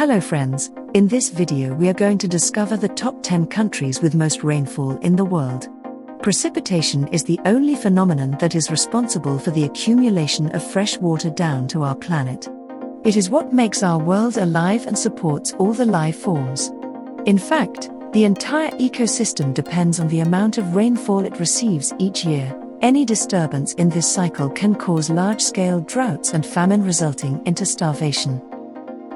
Hello friends, in this video we are going to discover the top 10 countries with most rainfall in the world. Precipitation is the only phenomenon that is responsible for the accumulation of fresh water down to our planet. It is what makes our world alive and supports all the life forms. In fact, the entire ecosystem depends on the amount of rainfall it receives each year. Any disturbance in this cycle can cause large-scale droughts and famine, resulting into starvation.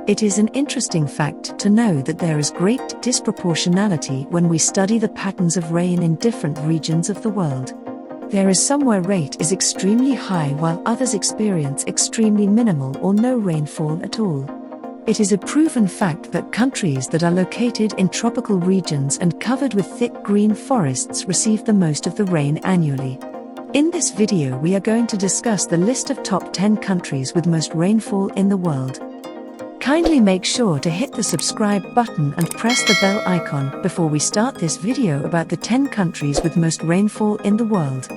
It is an interesting fact to know that there is great disproportionality when we study the patterns of rain in different regions of the world. There is some where rate is extremely high while others experience extremely minimal or no rainfall at all. It is a proven fact that countries that are located in tropical regions and covered with thick green forests receive the most of the rain annually. In this video we are going to discuss the list of top 10 countries with most rainfall in the world. Kindly make sure to hit the subscribe button and press the bell icon before we start this video about the 10 countries with most rainfall in the world.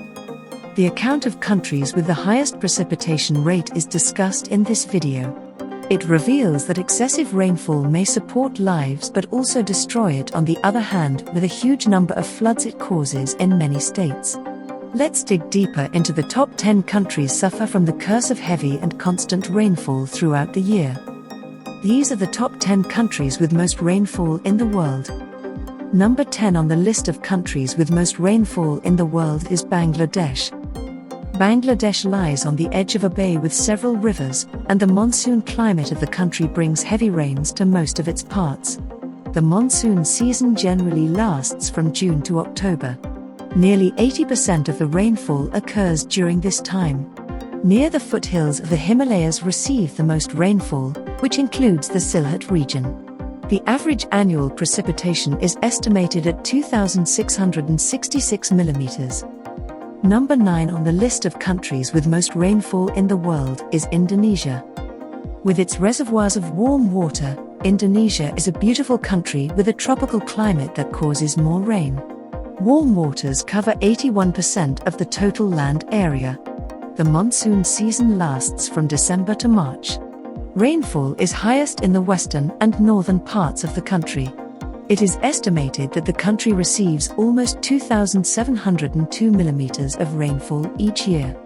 The account of countries with the highest precipitation rate is discussed in this video. It reveals that excessive rainfall may support lives but also destroy it on the other hand, with a huge number of floods it causes in many states. Let's dig deeper into the top 10 countries suffer from the curse of heavy and constant rainfall throughout the year. These are the top 10 countries with most rainfall in the world. Number 10 on the list of countries with most rainfall in the world is Bangladesh. Bangladesh lies on the edge of a bay with several rivers, and the monsoon climate of the country brings heavy rains to most of its parts. The monsoon season generally lasts from June to October. Nearly 80% of the rainfall occurs during this time. Near the foothills of the Himalayas receive the most rainfall, which includes the Sylhet region. The average annual precipitation is estimated at 2,666 millimeters. Number 9 on the list of countries with most rainfall in the world is Indonesia. With its reservoirs of warm water, Indonesia is a beautiful country with a tropical climate that causes more rain. Warm waters cover 81% of the total land area. The monsoon season lasts from December to March. Rainfall is highest in the western and northern parts of the country. It is estimated that the country receives almost 2,702 millimeters of rainfall each year.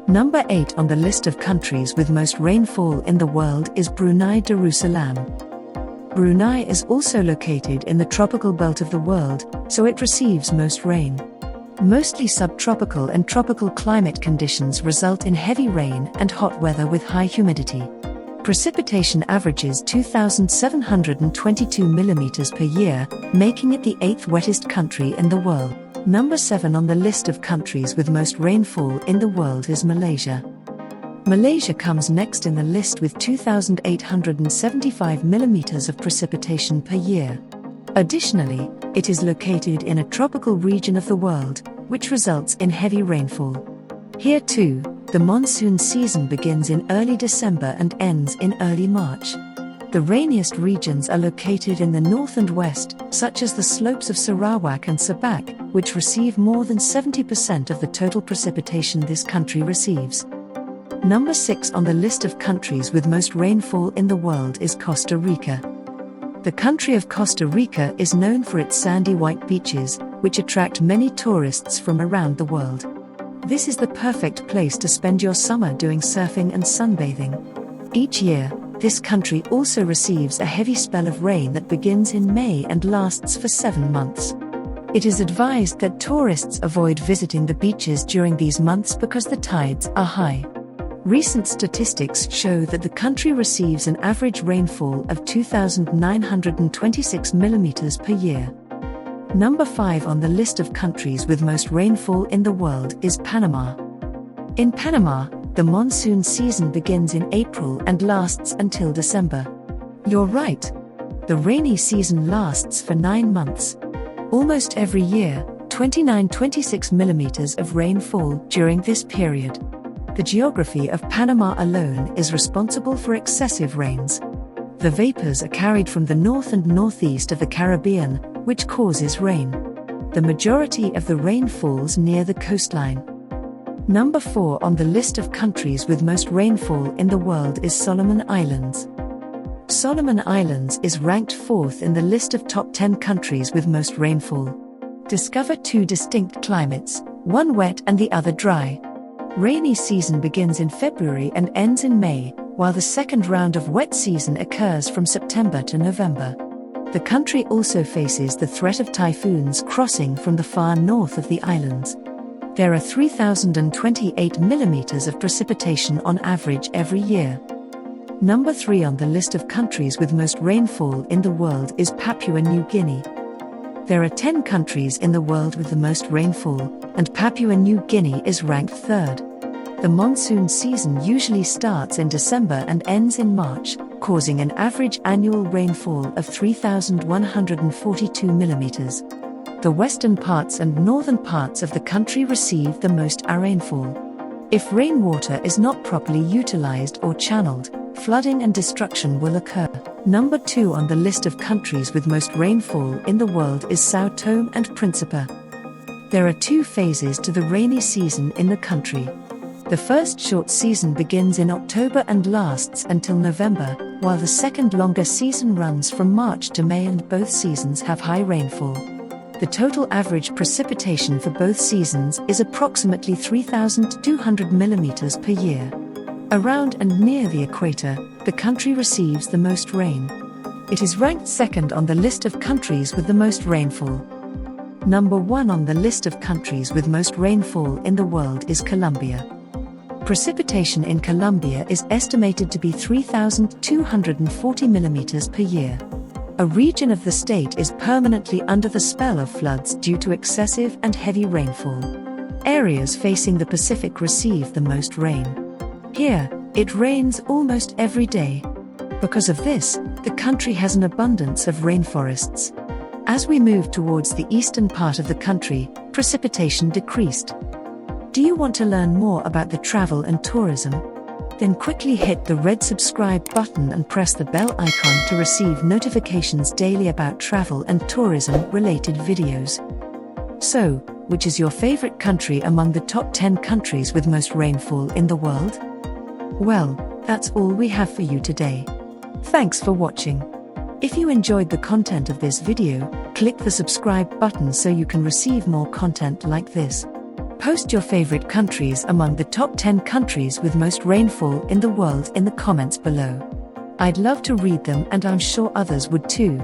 Number 8 on the list of countries with most rainfall in the world is Brunei Darussalam. Brunei is also located in the tropical belt of the world, so it receives most rain. Mostly subtropical and tropical climate conditions result in heavy rain and hot weather with high humidity. Precipitation averages 2,722 millimeters per year, making it the 8th wettest country in the world. Number 7 on the list of countries with most rainfall in the world is Malaysia. Malaysia comes next in the list with 2,875 millimeters of precipitation per year. Additionally, it is located in a tropical region of the world, which results in heavy rainfall. Here too, the monsoon season begins in early December and ends in early March. The rainiest regions are located in the north and west, such as the slopes of Sarawak and Sabak, which receive more than 70% of the total precipitation this country receives. Number 6 on the list of countries with most rainfall in the world is Costa Rica. The country of Costa Rica is known for its sandy white beaches, which attract many tourists from around the world. This is the perfect place to spend your summer doing surfing and sunbathing. Each year, this country also receives a heavy spell of rain that begins in May and lasts for 7 months. It is advised that tourists avoid visiting the beaches during these months because the tides are high. Recent statistics show that the country receives an average rainfall of 2,926 millimeters per year. Number 5 on the list of countries with most rainfall in the world is Panama. In Panama, the monsoon season begins in April and lasts until December. You're right. The rainy season lasts for 9 months. Almost every year, 26 millimeters of rain fall during this period. The geography of Panama alone is responsible for excessive rains. The vapors are carried from the north and northeast of the Caribbean, which causes rain. The majority of the rain falls near the coastline. Number 4 on the list of countries with most rainfall in the world is Solomon Islands. Solomon Islands is ranked 4th in the list of top 10 countries with most rainfall. Discover 2 distinct climates, one wet and the other dry. Rainy season begins in February and ends in May, while the second round of wet season occurs from September to November. The country also faces the threat of typhoons crossing from the far north of the islands. There are 3,028 millimeters of precipitation on average every year. Number 3 on the list of countries with most rainfall in the world is Papua New Guinea. There are 10 countries in the world with the most rainfall, and Papua New Guinea is ranked 3rd. The monsoon season usually starts in December and ends in March, causing an average annual rainfall of 3,142 millimeters. The western parts and northern parts of the country receive the most rainfall. If rainwater is not properly utilized or channeled, flooding and destruction will occur. Number 2 on the list of countries with most rainfall in the world is TOME and PRINCIPE. There are 2 phases to the rainy season in the country. The first short season begins in October and lasts until November, while the second longer season runs from March to May, and both seasons have high rainfall. The total average precipitation for both seasons is approximately 3,200 millimeters per year. Around and near the equator, the country receives the most rain. It is ranked 2nd on the list of countries with the most rainfall. Number 1 on the list of countries with most rainfall in the world is Colombia. Precipitation in Colombia is estimated to be 3,240 millimeters per year. A region of the state is permanently under the spell of floods due to excessive and heavy rainfall. Areas facing the Pacific receive the most rain. Here, it rains almost every day. Because of this, the country has an abundance of rainforests. As we moved towards the eastern part of the country, precipitation decreased. Do you want to learn more about the travel and tourism? Then quickly hit the red subscribe button and press the bell icon to receive notifications daily about travel and tourism related videos. So, which is your favorite country among the top 10 countries with most rainfall in the world? Well, that's all we have for you today. Thanks for watching. If you enjoyed the content of this video, click the subscribe button so you can receive more content like this. Post your favorite countries among the top 10 countries with most rainfall in the world in the comments below. I'd love to read them, and I'm sure others would too.